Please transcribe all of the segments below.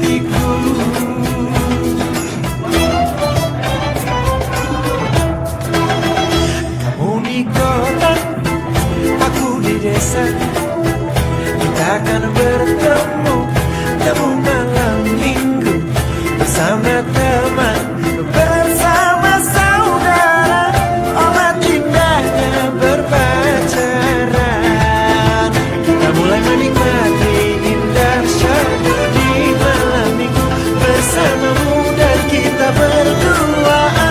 hatiku. Kamu di kota, aku di desa. Kita akan bertemu, temu malam minggu bersama teman, bersama saudara. Obat indahnya berpacaran. Kita mulai menikmati indah syahdu di malam minggu bersamamu dan kita berduaan.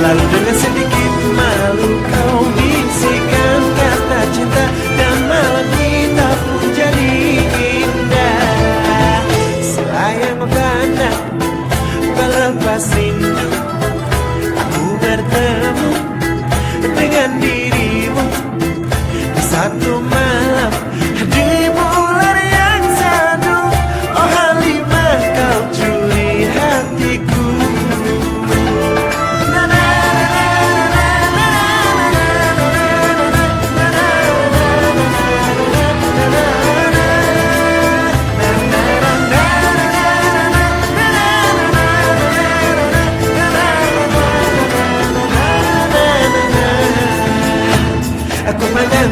Lalu dengan sedikit malu kau bisikan kata cinta dan malam kita pun jadi indah. Sayang tanda pelepas rindu, aku bertemu dengan dirimu di satu malam di bulan yang sadu. Oh Halimah, kau curi hatiku.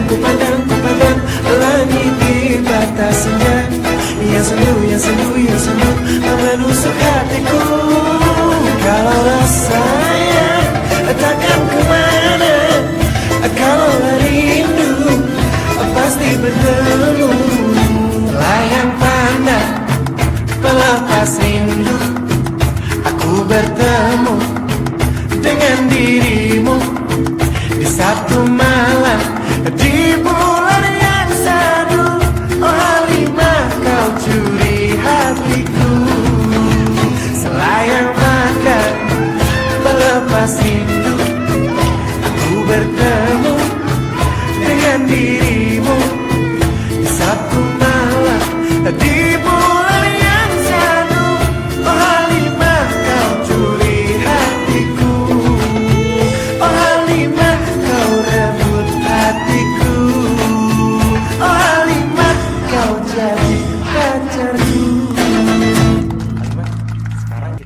Ku pandang langit di batas senja, yang sendu menusuk hatiku. Kalaulah sayang takkan kemana, kalaulah rindu pasti bertemu. Layang pandang pelepas rindu, aku bertemu dengan dirimu di satu malam di bulan yang sadu. Oh Halimah, kau curi hatiku. Selayang makan pelepas rindu, aku bertemu dengan dirimu di satu malam di bulan